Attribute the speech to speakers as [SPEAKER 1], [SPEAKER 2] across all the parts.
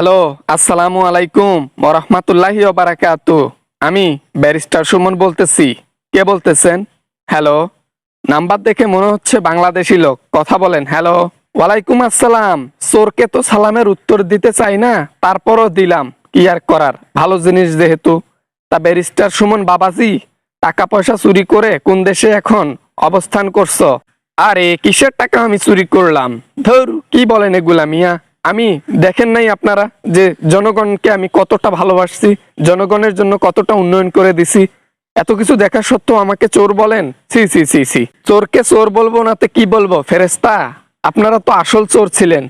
[SPEAKER 1] Hello, আসসালামু আলাইকুম ওরহমাতুল্লাহি ওবারাকাতু। আমি ব্যারিস্টার সুমন বলতেছি। কে বলতেছেন? হ্যালো, নাম্বার দেখে মনে হচ্ছে বাংলাদেশি লোক। কথা বলেন। হ্যালো, ওয়ালাইকুম আসসালাম। চোরকে তো সালামের উত্তর দিতে চাই না, তারপরও দিলাম। কি আর করার, ভালো জিনিস যেহেতু। তা ব্যারিস্টার সুমন বাবাজি, টাকা পয়সা চুরি করে কোন দেশে এখন অবস্থান করছো? আরে কিসের টাকা আমি চুরি করলাম? ধর, কি বলেন এগুলা মিয়া? আমি দেখেন নাই আপনারা যে জনগণকে আমি কতটা ভালোবাসছি, জনগণের জন্য কতটা উন্নয়ন করে দিছি। এত কিছু দেখা সত্ত্বেও আমাকে চোর বলেন? সি সি সি সি, চোরকে চোর বলবো না তো কি বলবো? ফেরেস্তা, আপনারা তো আসল চোর ছিলেন।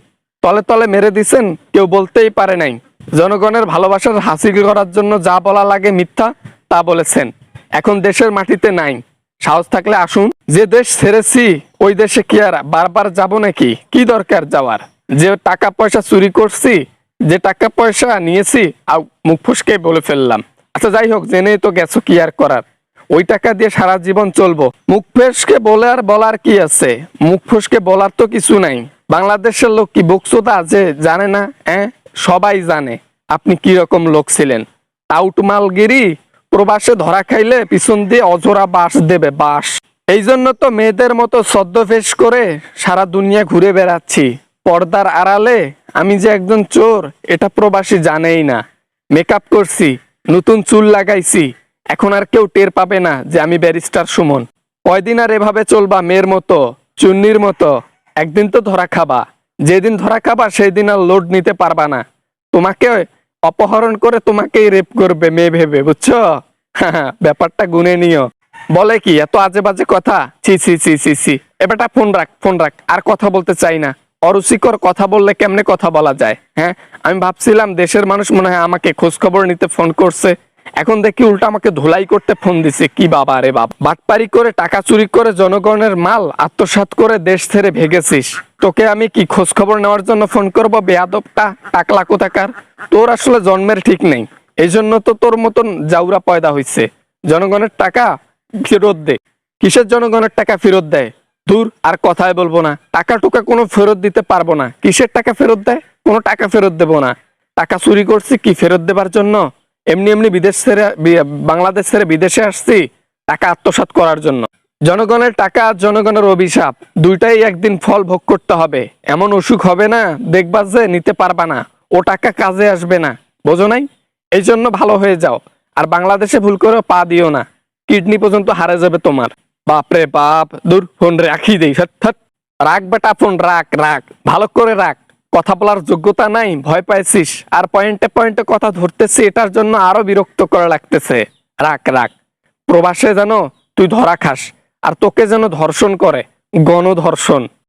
[SPEAKER 1] তলে তলে মেরে দিছেন, কেউ বলতেই পারে নাই। জনগণের ভালোবাসার হাসিল করার জন্য যা বলা লাগে মিথ্যা তা বলেছেন। এখন দেশের মাটিতে নাই। সাহস থাকলে আসুন। যে দেশ ছেড়েছি ওই দেশে কি আর বারবার যাব নাকি? কি দরকার যাওয়ার? যে টাকা পয়সা চুরি করছি, যে টাকা পয়সা নিয়েছি, মুখ ফুসকে বলে ফেললাম। আচ্ছা যাই হোক, জেনেই তো গেছো, কি আর করার। ওই টাকা দিয়ে সারা জীবন চলবো। মুখ ফসকে বলে আর বলার কি আছে? মুখ ফসকে বলার তো কিছু নাই। বাংলাদেশের লোক কি বকচোদা যে জানে না? সবাই জানে আপনি কি রকম লোক ছিলেন। টাউট মালগিরি, প্রবাসে ধরা খাইলে পিছন দিয়ে অজোড়া বাঁশ দেবে, বাঁশ। এই জন্য তো মেয়েদের মতো ছদ্মবেশ করে সারা দুনিয়া ঘুরে বেড়াচ্ছি। পর্দার আড়ালে আমি যে একজন চোর এটা প্রবাসী জানেই না। মেকআপ করছি, নতুন চুল লাগাইছি, এখন আর কেউ টের পাবে না যে আমি ব্যারিস্টার সুমন। কয়দিন আর এভাবে চলবা মেয়ের মতো, চুন্নির মতো? একদিন তো ধরা খাবা। যেদিন ধরা খাবা সেই দিন আর লোড নিতে পারবা না। তোমাকে অপহরণ করে তোমাকেই রেপ করবে মেয়ে ভেবে, বুঝছো? ব্যাপারটা গুনে নিও। বলে কি এত আজে বাজে কথা? ছি ছি ছি ছি ছি। এবারটা ফোন রাখ, ফোন রাখ, আর কথা বলতে চাই না। অরুচিকর কথা বললে কেমনে কথা বলা যায়? আমি ভাবছিলাম দেশের মানুষ মনে হয় আমাকে খোঁজ খবর নিতে ফোন করছে, এখন দেখি উল্টা আমাকে ধুলাই করতে ফোন দিছে। কি বাবা রে বাবা! বাটপারি করে, টাকা চুরি করে, জনগণের মাল আত্মসাৎ করে দেশ ছেড়ে ভেগেছিস। তোকে আমি কি খোঁজ খবর নেওয়ার জন্য ফোন করবো? বেয়াদবটা, টাকলা কোথাকার! তোর আসলে জন্মের ঠিক নেই, এই জন্য তো তোর মতন জাউরা পয়দা হইছে। জনগণের টাকা ফেরত দে। কিসের জনগণের টাকা ফেরত দেয়? দূর, আর কথাই বলবো না। টাকা টুকা কোনো ফেরত দিতে পারবো না। কিসের টাকা ফেরত দেয়? কোনো টাকা ফেরত দেবো না। টাকা চুরি করছি কি ফেরত দেবার জন্য? এমনি এমনি বিদেশ ছেড়ে, বাংলাদেশ ছেড়ে বিদেশে আসছি টাকা আত্মসাৎ করার জন্য। জনগণের টাকা আর জনগণের অভিশাপ দুইটাই একদিন ফল ভোগ করতে হবে। এমন অসুখ হবে না দেখবা যে নিতে পারবা না, ও টাকা কাজে আসবে না। বোঝো নাই? এই জন্য ভালো হয়ে যাও। আর বাংলাদেশে ভুল করে পা দিও না, কিডনি পর্যন্ত হারে যাবে তোমার। বাপরে বাপ! দূর, ফোন রাখি দেই। রাখ বেটা, ফোন রাখ, রাখ, ভালো করে রাখ। কথা বলার যোগ্যতা নাই, ভয় পাইছিস, আর পয়েন্টে পয়েন্টে কথা ধরতেছি, এটার জন্য আরো বিরক্ত করা লাগতেছে। রাখ, রাখ। প্রবাসে যেন তুই ধরা খাস, আর তোকে যেন ধর্ষণ করে, গণধর্ষণ।